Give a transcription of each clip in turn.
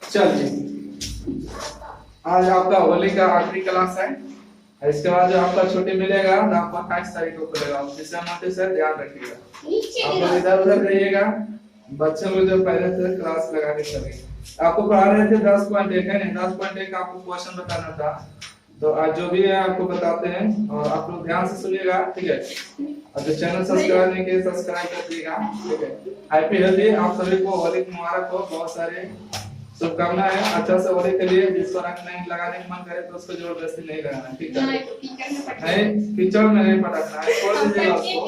चलिए, आज आपका होली का आखिरी क्लास है। इसके बाद जो आपका छुट्टी मिलेगा तो आपको 28 तारीख को खुलेगा। जिससे मोटे से ध्यान रखिएगा, आप लोग इधर उधर रहिएगा। बच्चों को जो पहले से क्लास लगा के चलेंगे। आपको पढ़ा रहे थे 10.1 है, 10.1 का आपको क्वेश्चन बताना था। तो आज जो भी है आपको बताते हैं और आप लोग ध्यान से सुनिएगा, ठीक है। और जो चैनल सब्सक्राइब नहीं किए सब्सक्राइब कर दीजिएगा, ठीक है। हैप्पी होली आप सभी को, होली मुबारक हो। बहुत सारे शुभकामनाएं हैं। अच्छा से होली के लिए जिसको रंग नहीं लगाने का मन करे तो उसको जबरदस्ती नहीं लगाना, ठीक है। नहीं, कीचड़ में नहीं पटकना है, छोड़ दीजिएगा उसको।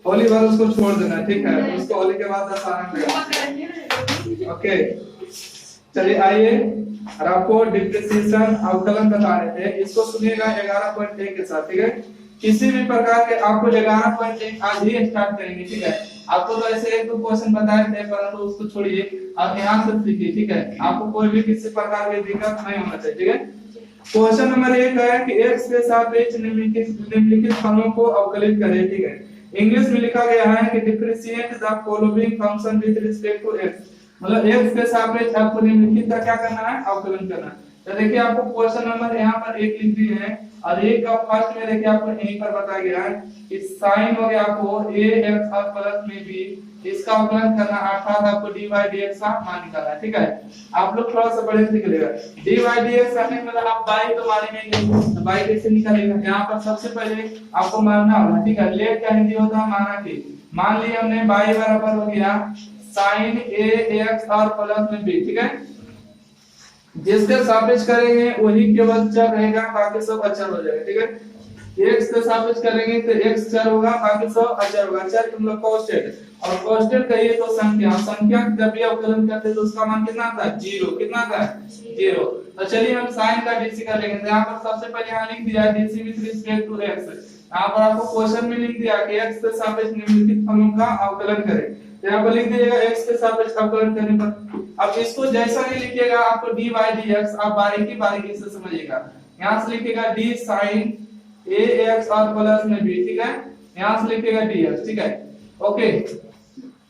होली बाद उसको छोड़ देना, ठीक है। उसको होली के बाद रंग लगाना, ओके। चलिए आइए, और आपको डिप्रिसिएशन अवकलन बता रहे थे, इसको सुनिएगा 11.1 के साथ, ठीक है। किसी भी प्रकार के आपको 11.1 आज ही स्टार्ट करेंगे, ठीक है। आपको तो ऐसे एक दो क्वेश्चन बताए थे, परंतु उसको छोड़िए, आप ध्यान से सीखिए, ठीक है। आपको कोई भी किसी प्रकार की दिक्कत नहीं होना चाहिए, ठीक है। क्वेश्चन नंबर 1 है कि x के सापेक्ष निम्नलिखित फलों को अवकलित करें, ठीक है। इंग्लिश में लिखा गया है कि differentiate the following function with respect to x, मतलब x के सापेक्ष आपको निम्नलिखित का क्या करना है, अवकलन करना है। तो देखिए आपको क्वेश्चन नंबर यहाँ पर 1 लिख दिए हैं, और एक का फर्स्ट में देखिए आपको यहीं पर बताया गया है कि sin हो गया आपको ax और प्लस में b, इसका अवकलन करना, अर्थात आपको dy dx का मान निकालना है, ठीक है। आप लोग थोड़ा सा बड़े से निकलेगा dy dx करने में, मतलब आप बाई तो मानेंगे, तो बाई कैसे निकलेगा। यहाँ पर सबसे पहले आपको मानना होगा, ठीक है। लेट का हिंदी होता है माना कि, मान लिया हमने बाई बराबर हो गया sin ax और प्लस में b, ठीक है। जिसके सापेक्ष करेंगे वही केवल चर रहेगा, बाकी सब अचर हो जाएगा, ठीक है। x के सापेक्ष करेंगे तो x चर होगा, बाकी सब अचर होगा। चर मतलब कांस्टेंट, और कांस्टेंट कहिए तो संख्या, संख्या जब भी अवकलन करते हैं तो उसका मान कितना आता है, 0। कितना आता है, 0। तो चलिए हम sin का dc कर लेंगे। यहाँ पर सबसे पहले यहाँ लिख दिया dc with respect to x। यहाँ पर आपको क्वेश्चन में लिख दिया कि x के सापेक्ष निम्नलिखित फलों का अवकलन करें, यहाँ पर लिख दीजिएगा x के सापेक्ष अवकलन करने पर। अब इसको जैसा नहीं लिखिएगा, आपको dy dx आप बारीकी बारीकी से समझिएगा। यहाँ से लिखिएगा d sin ax और प्लस में b, ठीक है। यहाँ से लिखिएगा dx, ठीक है, ओके।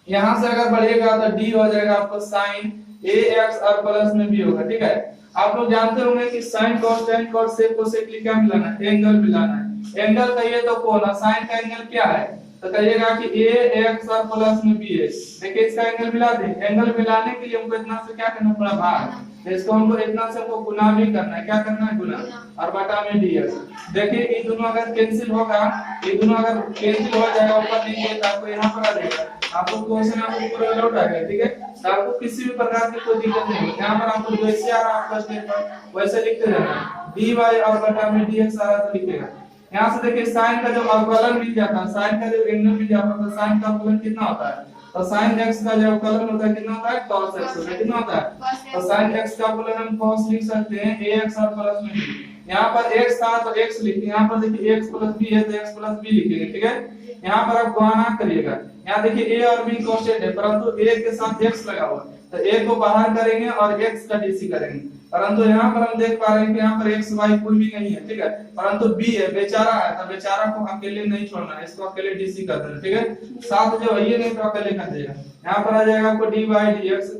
यहाँ से अगर बढ़िएगा तो d हो जाएगा आपको sin ax और प्लस में b होगा, ठीक है। आप लोग जानते होंगे कि sin cos tan cos sec cosec लिए क्या मिलाना है, एंगल मिलाना है। एंगल कहिए तो कोण, sin का एंगल क्या है, तो कहिएगा कि ax और प्लस में b है। देखिए इसका एंगल मिला दें, एंगल मिलाने के लिए हमको इतना से क्या करना पड़ा, भाग। तो इसको हमको इतना से हमको गुना भी करना है, क्या करना है, गुना, और बटा में dx। देखिए ये दोनों अगर कैंसिल होगा, ये दोनों अगर कैंसिल हो जाएगा ऊपर नीचे, तो आपको यहाँ पर आ जाएगा, आपको क्वेश्चन आपको पूरा लौट आ गया, ठीक है। तो आपको किसी भी प्रकार की कोई दिक्कत नहीं है। यहाँ पर आपको जैसे आ रहा है फर्स्ट स्टेप वैसे लिखते जाना, dy और बटा में dx आ रहा तो लिखेगा। यहाँ से देखिए sin का जो अवकलन मिल जाता है, sin का जो एंगल मिल जाता है, तो sin का अवकलन कितना होता है, तो sin x का जो अवकलन होता है कितना होता है, cos x होता है। कितना होता है, तो sin x का अवकलन हम cos लिख सकते हैं ax और प्लस में b। यहाँ पर x था तो x लिखिए, यहाँ पर देखिए x प्लस b है तो x प्लस b लिखेंगे, ठीक है। यहाँ पर आप गुणा करिएगा। यहाँ देखिए a और b कांस्टेंट है, परंतु a के साथ x लगा हुआ है, तो a को बाहर करेंगे और x का dc करेंगे। परंतु यहाँ पर हम देख पा रहे हैं कि यहाँ पर x y कोई भी नहीं है, ठीक है। परंतु b है, बेचारा है, तो बेचारा को अकेले नहीं छोड़ना है, इसको अकेले dc कर देना, ठीक है। साथ जो है ये नहीं तो अकेले कर देगा। यहाँ पर आ जाएगा आपको dy dx।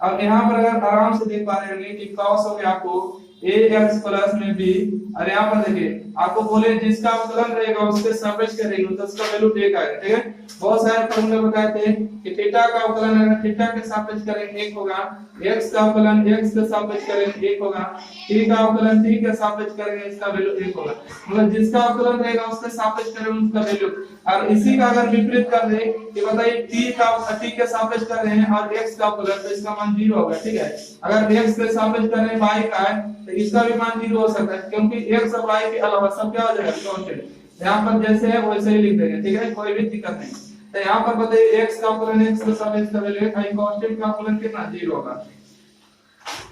अब यहाँ पर अगर आराम से देख पा रहे होंगे कि cos हो गया आपको ax प्लस में b, और यहाँ पर देखिए आपको बोले जिसका अवकलन रहेगा उसके सापेक्ष करेंगे तो उसका वैल्यू एक आएगा, ठीक है। बहुत सारे फॉर्मूले बताए थे कि थीटा का अवकलन अगर थीटा के सापेक्ष करेंगे 1 होगा, x का अवकलन x के सापेक्ष करेंगे 1 होगा, t का अवकलन t के सापेक्ष करेंगे इसका वैल्यू 1 होगा। मतलब जिसका अवकलन रहेगा उसके सापेक्ष करेंगे उसका वैल्यू। और इसी का अगर विपरीत कर दे कि बताइए t के सापेक्ष कर रहे हैं और x का अवकलन, तो इसका मान 0 होगा, ठीक है। अगर x के सापेक्ष कर रहे हैं y का है तो इसका भी मान 0 हो सकता है, क्योंकि x और y के अलावा सब क्या हो जाएगा, कांस्टेंट। यहाँ पर जैसे है वैसे ही लिख देंगे, ठीक है, कोई भी दिक्कत नहीं। तो यहाँ पर बताइए x का अवकलन x के सापेक्ष का वैल्यू है, कांस्टेंट का अवकलन कितना, 0 होगा।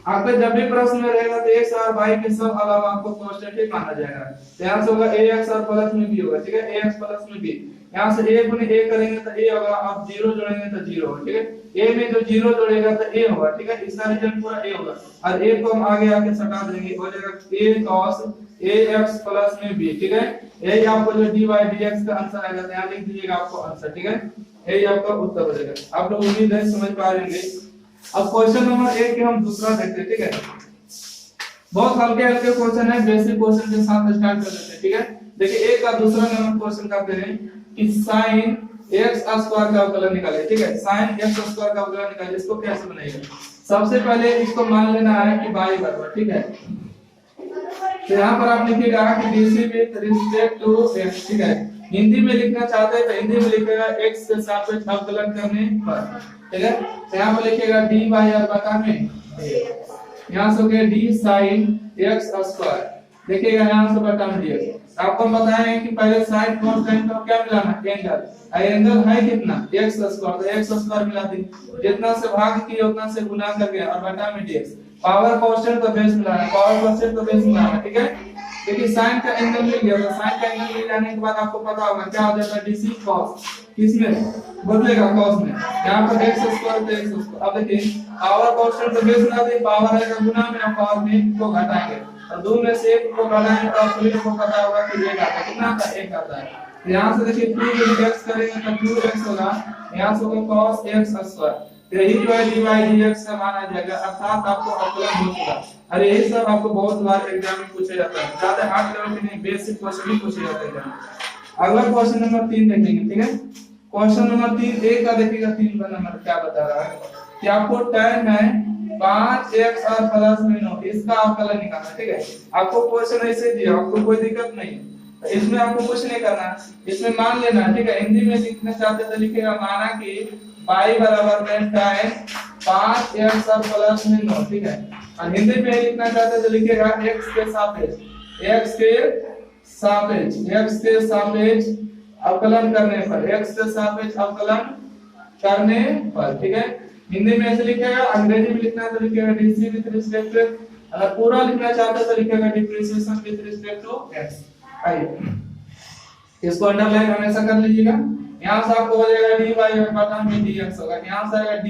आपके जब भी प्रश्न में रहेगा तो x और y के सब अलावा आपको कांस्टेंट ही माना जाएगा। तो यहाँ से होगा ax और प्लस में b होगा, ठीक है, ax प्लस में b। यहाँ से a गुने a करेंगे तो a होगा, आप 0 जोड़ेंगे तो 0 होगा, ठीक है। a में जो 0 जोड़ेगा तो a होगा, ठीक है, इसका रिजल्ट पूरा a होगा। और a को हम आगे आके सटा देंगे, हो जाएगा a cos ax प्लस में b, ठीक है। यही आपको जो dy dx का आंसर आएगा, तो यहाँ लिख दीजिएगा आपको आंसर, ठीक है। यही आपका उत्तर हो जाएगा। आप लोग उम्मीद है समझ पा रहे होंगे। अब क्वेश्चन नंबर 1 के हम दूसरा देखते हैं, ठीक है। बहुत हल्के हल्के क्वेश्चन है, बेसिक क्वेश्चन के साथ स्टार्ट कर देते हैं, ठीक है। देखिए एक का दूसरा नंबर क्वेश्चन का दे रहे हैं कि sin x स्क्वायर का अवकलन निकालिए, ठीक है। sin x स्क्वायर का अवकलन निकालिए, इसको कैसे बनाएंगे? सबसे पहले इसको मान लेना है कि y बराबर, ठीक है। तो यहाँ पर आप लिखिएगा कि dc with respect to x, ठीक है। हिंदी में लिखना चाहते हैं तो हिंदी में लिखिएगा x के सापेक्ष अवकलन करने पर, ठीक है। तो यहाँ पर लिखिएगा dy और बटा में यहाँ से हो गया d sin x स्क्वायर, देखिएगा यहाँ से बटा में dx। आपको बताएं कि पहले साइन cos tan का क्या मिलाना है? एंगल। एंगल है कितना? x स्क्वायर, तो x स्क्वायर मिला दी, जितना से भाग किया उतना से गुना कर गया और बटा में dx। पावर कांस्टेंट को बेस मिलाना है, पावर कांस्टेंट को बेस मिलाना है, ठीक है। देखिए साइन का एंगल मिल गया, तो साइन का एंगल मिल जाने के बाद आपको पता होगा क्या हो जाता है, dc cos, किसमें बदलेगा? cos में। यहाँ पर x स्क्वायर तो x स्क्वायर। अब देखिए पावर कांस्टेंट को बेस मिला दी, पावर आएगा गुना में और पावर में को घटाएंगे, और 2 में से 1 को घटाएंगे तो फिर को पता होगा कि 1 आता है, कितना आता है? 1 आता है। तो यहाँ से देखिए 3x करेंगे तो 2x होगा, यहाँ से होगा cos x स्क्वायर, यही जो है dy dx का मान आ जाएगा, अर्थात आपको अवकलन हो चुका। अरे यही सब आपको बहुत बार एग्जाम में पूछा जाता है, ज्यादा हार्ड लेवल के नहीं, बेसिक क्वेश्चन भी पूछे जाते हैं। अगला क्वेश्चन नंबर 3 देखेंगे, ठीक है। क्वेश्चन नंबर 3 एक का देखिएगा, 3 का नंबर क्या बता रहा है कि आपको tan है 5x और प्लस में 9, इसका अवकलन निकालना है, ठीक है। आपको क्वेश्चन ऐसे दिया, आपको कोई दिक्कत नहीं, इसमें आपको कुछ नहीं करना, इसमें मान लेना, ठीक है। हिंदी में लिखना चाहते तो लिखिएगा माना कि y बराबर में tan 5x और प्लस में 9, ठीक है। और हिंदी में लिखना चाहते तो लिखिएगा x के सापेक्ष, x के सापेक्ष अवकलन करने पर, x के सापेक्ष अवकलन करने पर, ठीक है। हिंदी में ऐसे लिखेगा, अंग्रेजी में लिखना है तो लिखेगा dc विद रिस्पेक्ट टू, अगर पूरा लिखना चाहते तो लिखेगा differentiation with respect to x। आइए इसको अंडरलाइन हमेशा कर लीजिएगा। यहाँ से आपको हो जाएगा dy और बटा में dx होगा, यहाँ से आएगा d,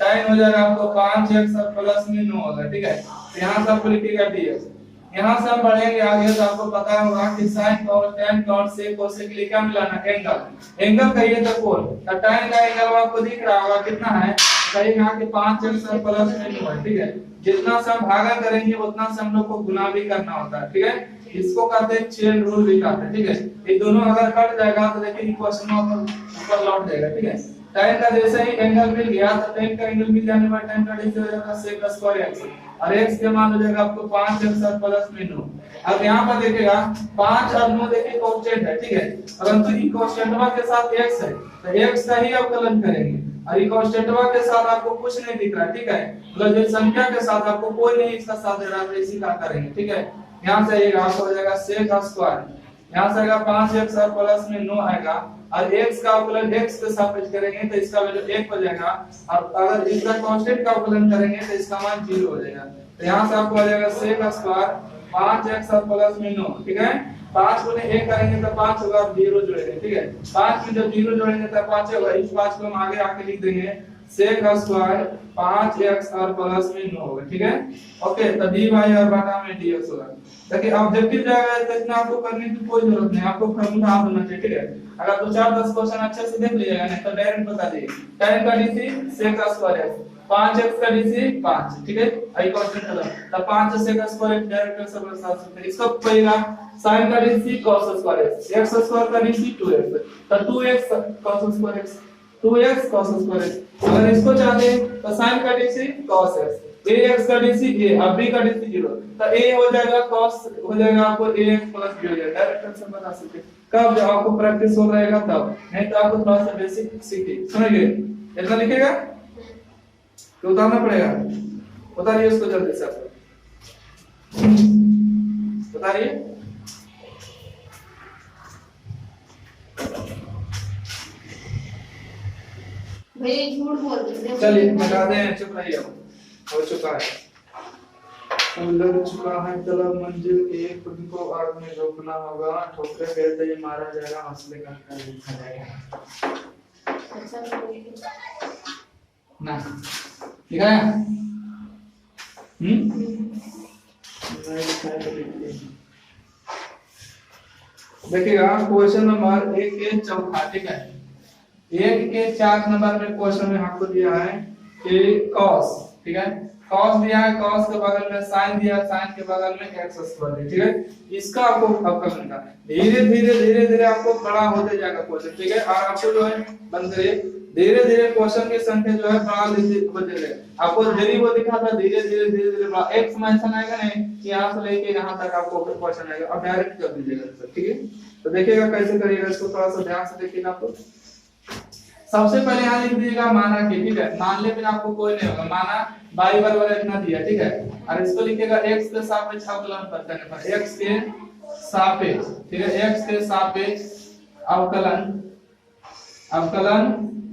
sin हो जाएगा आपको 5x और प्लस में 9 होगा, ठीक है। तो यहाँ से आपको लिखिएगा dx। यहाँ से हम बढ़ेंगे आगे तो आपको पता होगा कि sin cos tan cos sec cosec के लिए क्या मिलाना? एंगल। एंगल कहिए तो कोण, तो tan का एंगल आपको दिख रहा होगा कितना है, कहिएगा कि 5x और प्लस में 9 है, ठीक है। जितना से हम भागा करेंगे उतना से हम लोग को गुना भी करना होता है, ठीक है। इसको कहते हैं चेन रूल भी कहते हैं, ठीक है। ये दोनों अगर कट जाएगा तो देखिए इक्वेशन ऊपर लौट जाएगा, ठीक है। tan का जैसे ही एंगल मिल गया तो tan का एंगल मिल जाने पर tan का डिफरेंस हो जाएगा sec स्क्वायर x, और x के मान हो जाएगा आपको 5x और प्लस में 9। अब यहाँ पर देखिएगा 5 और 9 देखिए कांस्टेंट है, ठीक है, परंतु ई कांस्टेंटवा के साथ x है तो x का ही अवकलन करेंगे, और ई कांस्टेंटवा के साथ आपको कुछ नहीं दिख रहा है, ठीक है। मतलब जो संख्या के साथ आपको कोई नहीं इसका साथ दे रहा है, इसी का करेंगे, ठीक है। यहाँ से आएगा आपको हो जाएगा sec स्क्वायर, यहाँ से आएगा 5x और प्लस में 9 आएगा, और x का अवकलन x के सापेक्ष करेंगे तो इसका वैल्यू 1 हो जाएगा, और अगर इसका कांस्टेंट का अवकलन करेंगे तो इसका मान 0 हो जाएगा। तो यहाँ से आपको आ जाएगा sec स्क्वायर 5x और प्लस में 9, ठीक है। 5 गुने 1 करेंगे तो 5 होगा, 0 जोड़ेंगे, ठीक है। 5 में जब 0 जोड़ेंगे तो 5 होगा, इस 5 को हम आगे आके लिख देंगे sec स्क्वायर 5x और प्लस में 9 होगा, ठीक है। ओके, तो dy और बटा में dx होगा। देखिए ऑब्जेक्टिव जाएगा तो इतना आपको करने की कोई जरूरत नहीं, आपको फार्मूला याद होना चाहिए, ठीक है। अगर 2-4-10 क्वेश्चन अच्छे से देख लीजिएगा नहीं तो डायरेक्ट बता दीजिए tan का dc sec square x, 5x का dc 5, ठीक है। आई कांस्टेंट है तो 5 sec स्क्वायर डायरेक्ट सब बता सकते हैं। इसका पहला sin का dc cos square x square का dc 2x, तो 2x cos square x, 2x cos square x। अगर इसको चाहते हैं तो sin का dc cos x, ax का dc a, अब b का dc 0, तो a हो जाएगा cos हो जाएगा आपको ax प्लस b हो जाएगा, डायरेक्ट आंसर बता सकते हैं। कब जब आपको प्रैक्टिस हो रहेगा तब, नहीं तो आपको थोड़ा सा बेसिक सीखिए, समझ गए। इतना लिखेगा तो उतारना पड़ेगा, उतारिए उसको जल्दी से, आप उतारिए। भैया झूठ बोल रहे हैं, चलिए बता दें, चुप रहिए, हो चुका है, उलझ चुका है तलब मंजिल एक, खुद को आग में रोकना होगा, ठोकरे कहते ही मारा जाएगा, हौसले का लिखा जाएगा ना, ठीक है। देखिएगा क्वेश्चन नंबर 1 के चौथा, ठीक है। 1 के 4 नंबर में क्वेश्चन में आपको दिया है कि cos, ठीक है, cos दिया है, cos के बगल में sin दिया है, sin के बगल में x स्क्वायर है, ठीक है। इसका आपको अवकलन करना है। धीरे धीरे आपको बड़ा होते जाएगा क्वेश्चन, ठीक है। और आपको जो है बंद करिए, धीरे धीरे क्वेश्चन की संख्या जो है बड़ा होते जाएगा। आपको जरी वो दिखा था धीरे धीरे बड़ा एक समय ऐसा आएगा नहीं कि यहाँ से लेके यहाँ तक आपको क्वेश्चन आएगा, अब डायरेक्ट कर दीजिएगा सर, ठीक है। तो देखिएगा कैसे करिएगा इसको, थोड़ा सा ध्यान से देखिएगा। आपको सबसे पहले यहाँ लिख दीजिएगा माना कि, ठीक है, मान ले बिना आपको कोई नहीं होगा, माना y बराबर इतना दिया, ठीक है। और इसको लिखिएगा x के सापेक्ष अवकलन करने पर, x के सापेक्ष, ठीक है, x के सापेक्ष अवकलन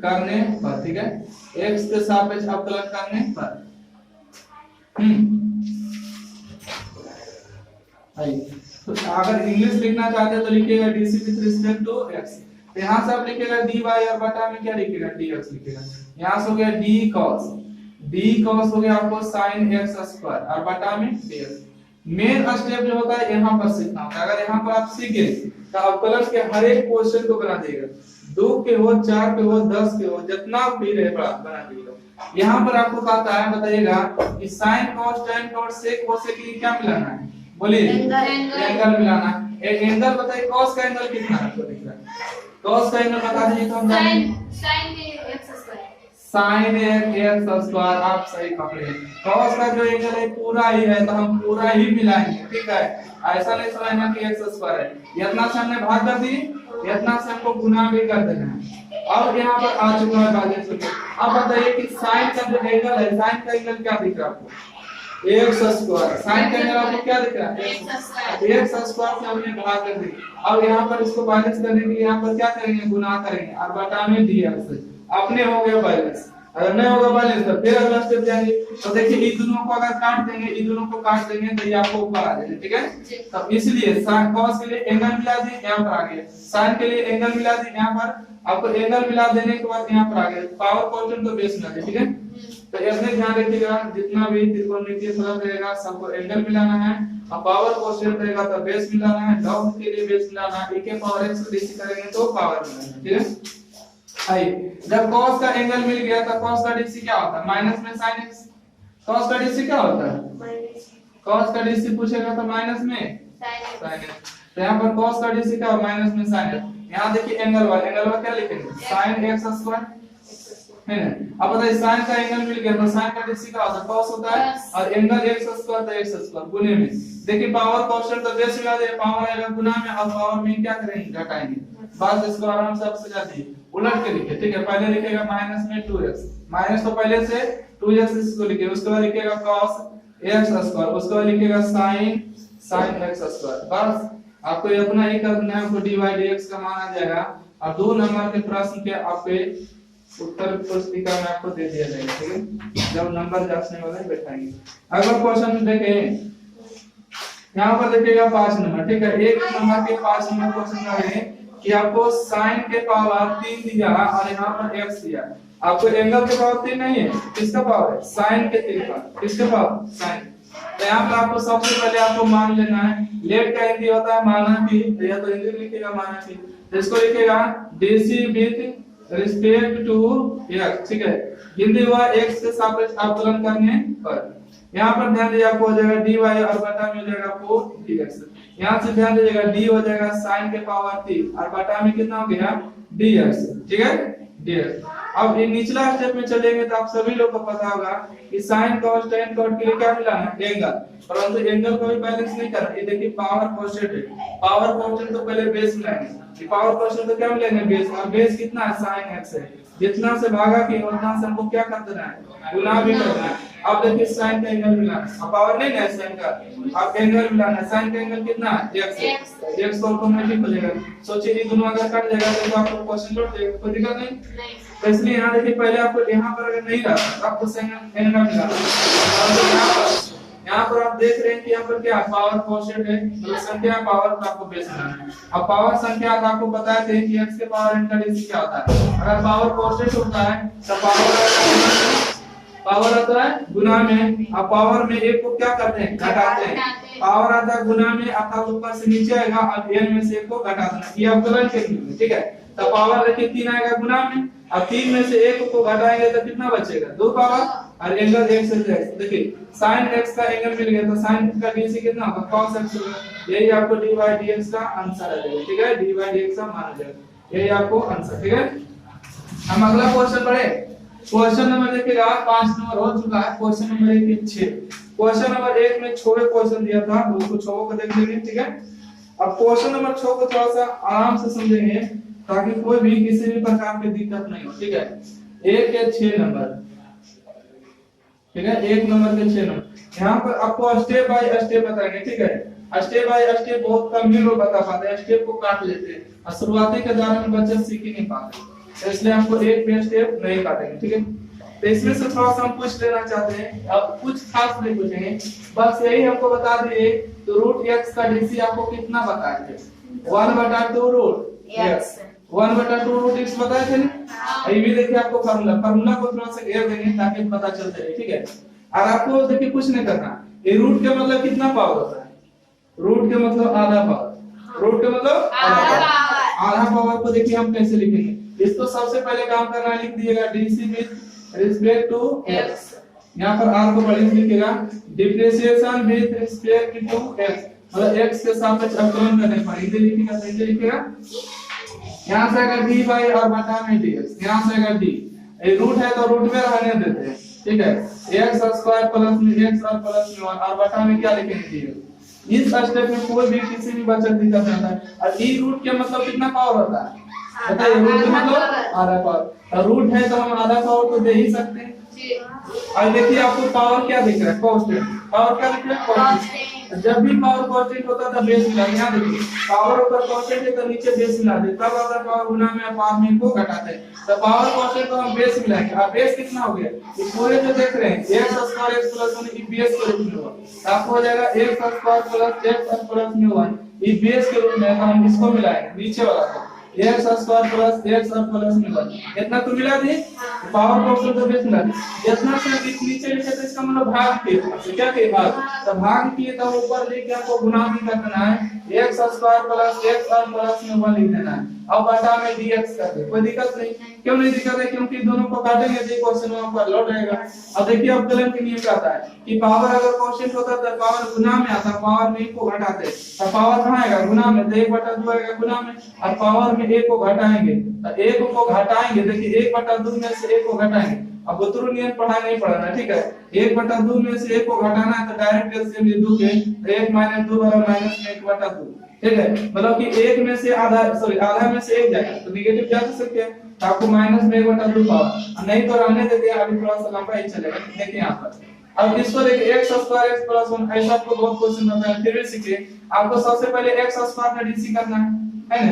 करने पर, ठीक है, x के सापेक्ष अवकलन करने पर। तो अगर इंग्लिश लिखना चाहते हैं तो लिखिएगा dc with respect to x। तो यहाँ से आप लिखिएगा dy और बटा में क्या लिखिएगा dx लिखिएगा। यहाँ से हो गया d cos हो गया आपको sin x स्क्वायर और बटा में dx। मेन स्टेप जो होता है यहाँ पर सीखना होता है। अगर यहाँ पर आप सीख गए तो अवकलन के हर एक क्वेश्चन को बना देगा, 2 के हो, 4 के हो, 10 के हो, जितना भी रहे बना देगा। यहाँ पर आपको कहता है बताइएगा कि sin cos tan cos sec cos के लिए क्या मिलाना है, बोलिए एंगल मिलाना है। एक एंगल बताइए, cos का एंगल कितना है, आपको दिख रहा है cos का एंगल बता दीजिए तो हम sin x स्क्वायर, आप सही पकड़े। cos का जो एंगल है पूरा ही है तो हम पूरा ही मिलाएंगे, ठीक है। ऐसा नहीं समझना कि x स्क्वायर है, इतना से हमने भाग कर दी, इतना से हमको गुना भी कर देना है। अब यहाँ पर आ चुका है भाज्य सूत्र। अब बताइए कि sin का जो एंगल है, sin का एंगल क्या दिख रहा है आपको, x स्क्वायर। sin का एंगल आपको क्या दिख रहा है, x स्क्वायर से हमने भाग कर दी। अब यहाँ पर इसको बैलेंस करने के लिए यहाँ पर क्या करेंगे, गुना करेंगे और बटा में dx, अपने हो गया बैलेंस। अगर नहीं होगा बैलेंस तो फिर अगला स्टेप जाएंगे। तो देखिए इन दोनों को अगर काट देंगे, इन दोनों को काट देंगे तो ये आपको ऊपर आ जाएगा, ठीक है। तो इसलिए sin cos के लिए एंगल मिला दिए, यहाँ पर आ गया। sin के लिए एंगल मिला दिए, यहाँ पर आपको एंगल मिला देने के बाद यहाँ पर आ गया। पावर क्वोटिएंट तो बेस मिला दिया, ठीक है। तो इसमें ध्यान रखिएगा जितना भी त्रिकोणमितीय फलन रहेगा सबको एंगल मिलाना है, और पावर क्वोटिएंट रहेगा तो बेस मिलाना है, लॉग के लिए बेस मिलाना है, e के पावर x को dc करेंगे तो पावर मिलाना है, ठीक है। आइए, जब cos का एंगल मिल गया तो cos का dc क्या होता है, माइनस में sin x। cos का dc क्या होता है, cos का dc पूछेगा तो माइनस में sin x। तो यहाँ पर cos का dc क्या होगा, माइनस में sin x। यहाँ देखिए एंगल वाला क्या लिखेंगे, sin x स्क्वायर है ना। अब बताइए sin का एंगल मिल गया तो sin का dc क्या होता है, cos होता है, और एंगल x स्क्वायर तो x स्क्वायर गुने में। देखिए पावर क्वोटिएंट तो बेस मिला दे, पावर आएगा गुना में, और पावर में क्या करेंगे, घटाएंगे। बस इसको आराम से आप समझा दीजिए, उलट के लिखिए, ठीक है। पहले लिखेगा माइनस में 2x, माइनस तो पहले से 2x इसको लिखिए, उसके बाद लिखेगा cos x स्क्वायर, उसके बाद लिखेगा sin x स्क्वायर। बस आपको ये अपना ही करना है, आपको dy dx का मान आ जाएगा। और 2 नंबर के प्रश्न के आपके उत्तर पुस्तिका में आपको दे दिया जाएगा, ठीक है। जब नंबर जांचने वाले बैठाएंगे। अगला क्वेश्चन देखें, यहाँ पर देखिएगा 5 नंबर, ठीक है। 1 नंबर के 5 नंबर क्वेश्चन का है कि आपको sin के पावर 3 दिया और यहाँ पर x दिया। आपको एंगल के पावर 3 नहीं है, किसका पावर है, sin के 3 पावर, किसके पावर, sin। तो यहाँ पर आपको सबसे पहले आपको मान लेना है, लेट का हिंदी होता है माना कि, या तो हिंदी में लिखेगा माना कि, इसको लिखेगा dc with respect to x, ठीक है। हिंदी हुआ x के सापेक्ष अवकलन करने पर। यहाँ पर ध्यान दीजिए आपको हो जाएगा dy और बटा में हो जाएगा आपको dx। यहाँ से ध्यान दीजिएगा d हो जाएगा sin के पावर 3 और बटा में कितना हो गया dx, ठीक है, dx। अब ये निचला स्टेप में चलेंगे तो आप सभी लोग को पता होगा कि sin cos tan cos के लिए क्या मिलाना है, एंगल। परंतु एंगल को भी बैलेंस नहीं करना। ये देखिए पावर क्वोटिएंट है, पावर क्वोटिएंट तो पहले बेस मिलाएंगे। ये पावर क्वोटिएंट तो क्या मिलेंगे, बेस, और बेस कितना है, sin x है। जितना से भागा कि उतना से हमको क्या कर देना है, गुना भी करना है। अब देखिए sin का एंगल मिलाना है, अब पावर नहीं है sin का, अब एंगल मिलाना है। sin का एंगल कितना है, x तो ऑटोमेटिक हो जाएगा। सोचिए ये दोनों अगर कट जाएगा तो आपको क्वेश्चन लौट जाएगा, कोई दिक्कत नहीं। तो इसलिए यहाँ देखिए पहले आपको यहाँ पर अगर नहीं रहा तो आपको एंगल मिलाना है। यहाँ पर आप देख रहे हैं कि यहाँ पर क्या पावर क्वोटिएंट है, तो संख्या पावर का आपको बेस बनाना है। अब पावर संख्या का आपको बताया थे कि x के पावर n का dc क्या होता है। अगर पावर क्वोटिएंट होता है तो पावर आता है गुना में, अब पावर में एक को क्या करते हैं, घटाते हैं। पावर आता है गुना में, अर्थात ऊपर से नीचे आएगा और n में से एक को घटा देना, ये अवकलन के लिए, ठीक है। तो पावर देखिए 3 आएगा गुना में, अब 3 में से 1 को घटाएंगे तो कितना बचेगा 2 पावर और एंगल x से x। देखिए sin x का एंगल मिल गया तो sin का dc कितना होगा cos x होगा। यही आपको dy dx का आंसर आ जाएगा। ठीक है, dy dx का मान आ जाएगा। यही आपको आंसर। ठीक है, हम अगला क्वेश्चन पढ़े। क्वेश्चन नंबर देखिएगा 5 नंबर हो चुका है। Question number 1 6। क्वेश्चन नंबर 1 में 6 क्वेश्चन दिया था, उसको 6 को देख लेंगे। ठीक है, अब क्वेश्चन नंबर 6 को थोड़ा सा आराम से समझेंगे ताकि कोई भी किसी भी प्रकार की दिक्कत नहीं हो। ठीक है, 1 के 6 नंबर। ठीक है, 1 नंबर के 6 नंबर। यहाँ पर आपको स्टेप बाय स्टेप बताएंगे। ठीक है, स्टेप बाय स्टेप बहुत कम ही लोग बता पाते हैं, स्टेप को काट लेते हैं और शुरुआती के दौरान में बच्चे सीख ही नहीं पाते, तो इसलिए हमको एक पे स्टेप नहीं काटेंगे। ठीक है, तो इसमें से थोड़ा सा हम पूछ लेना चाहते हैं। अब कुछ खास नहीं पूछेंगे, बस यही हमको बता दिए तो रूट x का डीसी आपको कितना बताए थे 1/2 रूट x 1/2 रूट x बताए थे ना। ये भी देखिए आपको फार्मूला को थोड़ा सा घेर देंगे ताकि पता चल जाए। ठीक है, और आपको देखिए कुछ नहीं करना। ये रूट के मतलब कितना पावर होता है, रूट के मतलब आधा पावर, रूट के मतलब आधा पावर को देखिए हम कैसे लिखेंगे। इसको सबसे पहले काम करना है, लिख दिएगा dc with respect to x। यहाँ पर r को बड़ी लिखेगा differentiation with respect to x, मतलब x के सापेक्ष अवकलन करने पर इधर लिखेगा तो इधर लिखेगा। यहाँ से अगर d बाई और बटा में dx, यहाँ से अगर d ये रूट है तो रूट में रहने देते हैं। ठीक है, x स्क्वायर प्लस में x और प्लस में 1 और बटा में क्या लिखेंगे dx। इस स्टेप में कोई भी किसी भी बच्चे दिक्कत नहीं आता है। और ई रूट के मतलब कितना पावर होता है बताइए, रूट का मतलब आधा पावर। रूट है तो हम आधा पावर तो दे ही सकते हैं। और देखिए आपको पावर क्या दिख रहा है, कांस्टेंट। पावर क्या दिख रहा है, कांस्टेंट। जब भी पावर कांस्टेंट होता था बेस मिला, यहाँ देखिए पावर ऊपर कांस्टेंट है तो नीचे बेस मिला दे, तब अगर पावर गुना में पावर में को घटाते हैं तो पावर कांस्टेंट को हम बेस मिलाएंगे। अब बेस कितना हो गया, ये पूरे जो देख रहे हैं x स्क्वायर x प्लस 1 ये बेस के रूप में होगा। आपको हो जाएगा x square plus x plus में 1 ये बेस के रूप में है, तो हम इसको मिलाएंगे नीचे वाला को x स्क्वायर प्लस x और प्लस में 1 इतना तो मिला दी, पावर कांस्टेंट तो बेस मिला दी। जितना से नीचे लिखे तो इसका मतलब भाग किए, तो क्या किए भाग, तो भाग किए तो ऊपर लेके आपको गुणा भी करना है, x स्क्वायर प्लस x और प्लस में 1 लिख देना है। अब बटा में dx कर दे, कोई दिक्कत नहीं। क्यों नहीं दिक्कत है, क्योंकि दोनों को काटेंगे तो क्वेश्चन में आपका लौट आएगा। अब देखिए अवकलन के नियम क्या आता है कि पावर अगर कांस्टेंट होता तो पावर गुना में आता, पावर में 1 को घटाते तो पावर कहां आएगा गुना में, तो 1/2 आएगा गुना में। और पावर में 1 को घटाएंगे तो 1 को घटाएंगे, देखिए 1/2 में से 1 को घटाएंगे। अब बुतरू नियम पढ़ा नहीं पढ़ना। ठीक है, 1/2 में से 1 को घटाना है तो डायरेक्ट एलसीएम ले दोगे, 1 - 2 बराबर -1/2। ठीक है, मतलब कि 1 में से आधा आधा में से 1 जाएगा तो नेगेटिव जा सकते हैं, तो आपको -1/2 पावर नहीं तो रहने देते हैं, अभी थोड़ा सा लंबा ही चलेगा। देखिए यहाँ पर अब इसको देखिए x स्क्वायर x प्लस 1 ऐसा आपको बहुत क्वेश्चन आता है, फिर भी सीखिए। आपको सबसे पहले x स्क्वायर का डीसी करना है ना,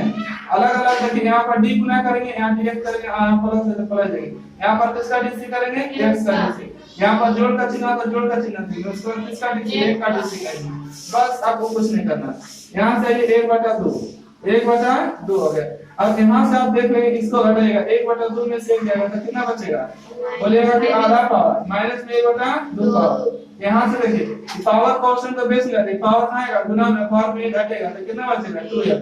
अलग-अलग देखिए यहाँ पर d गुना करेंगे, यहाँ dx करेंगे, यहाँ प्लस है तो प्लस देंगे, यहाँ पर किसका डीसी करेंगे x का डीसी, यहाँ पर जोड़ का चिन्ह तो जोड़ का चिन्ह देंगे, उसके बाद किसका डीसी 1 का डीसी करेंगे। बस आपको कुछ नहीं करना। यहाँ से ये 1/2 हो गया। अब यहाँ से आप देख रहे हैं इसको घटाएगा, 1/2 में से 1 जाएगा तो कितना बचेगा, बोलेगा कि आधा पावर माइनस में 1/2 पावर। यहाँ से देखिए पावर कांस्टेंट तो बेस मिला, पावर कहां आएगा गुना में, पावर में घटेगा तो कितना बचेगा 2x।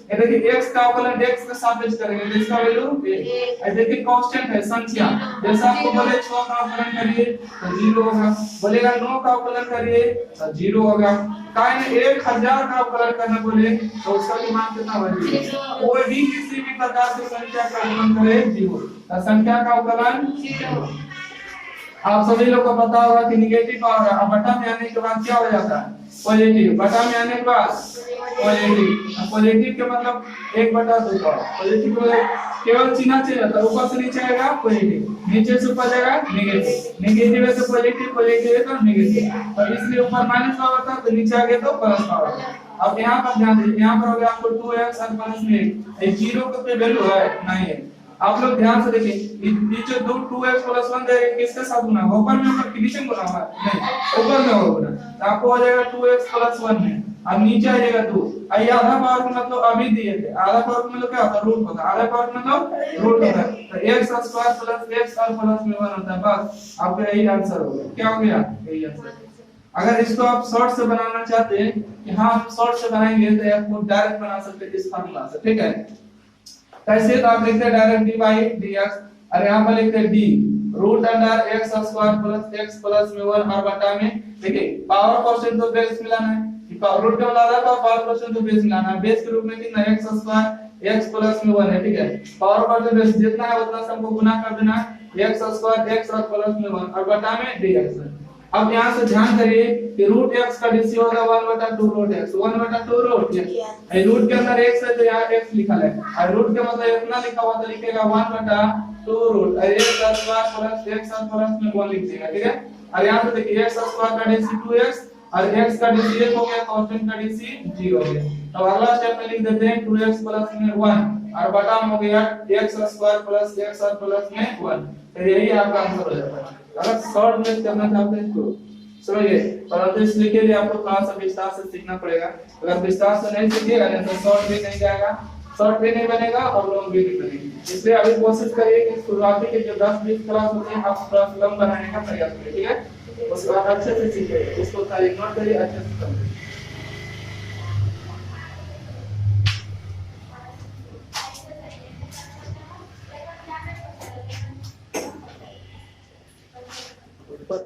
ये देखिए x का अवकलन x के सापेक्ष करेंगे तो इसका वैल्यू 1। ऐसे देखिए कांस्टेंट है संख्या, जैसे आपको बोले 6 का अवकलन करिए तो 0 होगा, बोलेगा 9 का अवकलन करिए तो 0 होगा, काहे 1000 का अवकलन करना बोले तो उसका मान कितना होगा, कोई भी किसी भी प्रकार की संख्या का अवकलन करे 0, तो संख्या का अवकलन 0। आप सभी लोग को पता होगा कि नेगेटिव पावर है, अब बटा में आने के बाद क्या हो जाता है पॉजिटिव, बटा में आने के बाद पॉजिटिव। पॉजिटिव के मतलब 1/2 पावर, पॉजिटिव केवल चिन्ह चेंज होता है, ऊपर से नीचे आएगा पॉजिटिव, नीचे से ऊपर जाएगा नेगेटिव, नेगेटिव है तो पॉजिटिव, पॉजिटिव है तो नेगेटिव, और इसलिए ऊपर माइनस पावर था तो नीचे आ गया तो प्लस पावर। अब यहाँ पर ध्यान दीजिए, यहाँ पर हो गया आपको 2x और प्लस में 1, ये 0 का कोई वैल्यू है नहीं है। आप लोग ध्यान से देखिए नीचे 2x प्लस 1 दे किसके साथ गुना होगा, ऊपर में ऊपर नीचे गुना होगा नहीं, ऊपर में होगा तो आपको हो जाएगा 2x प्लस 1 में, अब नीचे आ जाएगा 2। ये आधा पावर का मतलब अभी दिए थे, आधा पावर का मतलब क्या होता है रूट होता है, आधा पावर का मतलब रूट होता है, तो x स्क्वायर प्लस x और प्लस में 1 होता है। बस आपका यही आंसर हो गया। क्या हो गया, यही आंसर। अगर इसको आप शॉर्ट से बनाना चाहते हैं कि हाँ हम शॉर्ट से बनाएंगे तो आपको डायरेक्ट बना सकते हैं इस फार्मूला से। ठीक है, कैसे, तो आप लिखते हैं डायरेक्ट dy dx, और यहाँ पर लिखते हैं d root under x square plus x plus में 1 और बटा में देखिए पावर क्वेश्चन तो बेस मिलाना है रूट का मिला रहा है पावर क्वेश्चन तो बेस मिलाना है बेस के रूप में कितना एक्स स्क्वायर एक्स प्लस में 1 है ठीक है पावर क्वेश्चन बेस जितना है उतना से हमको गुना कर देना है एक्स स्क्वायर एक्स और प्लस में 1 और बटा में dx। अब यहाँ से ध्यान करिए कि रूट x का डीसी होगा 1/2 root x 1/2 root x root के अंदर x है तो यहाँ x लिखा है और रूट के मतलब इतना लिखा हुआ तो लिखेगा 1/2 root x square plus x और प्लस में 1 लिख देगा ठीक है और यहाँ पे देखिए x स्क्वायर का डीसी 2x और x का डीसी 1 हो गया कांस्टेंट का डीसी 0 हो गया। तो अगला स्टेप में लिख देते हैं 2x प्लस में 1 और बटा में हो गया x स्क्वायर प्लस x और प्लस में 1। तो यही आपका आंसर हो जाता है। अगर शॉर्ट में करना चाहते हैं इसको समझिए परंतु इसलिए के लिए आपको थोड़ा सा विस्तार से सीखना पड़ेगा। अगर विस्तार से नहीं सीखिएगा तो शॉर्ट भी नहीं जाएगा शॉर्ट भी नहीं बनेगा और लॉन्ग भी नहीं बनेगा। इसलिए अभी कोशिश करिए कि शुरुआती के जो 10-20 क्लास होती है आप थोड़ा लंबा बनाने का प्रयास करिए ठीक है। उसके बाद अच्छे से सीखिए उसको इग्नोर करिए अच्छे से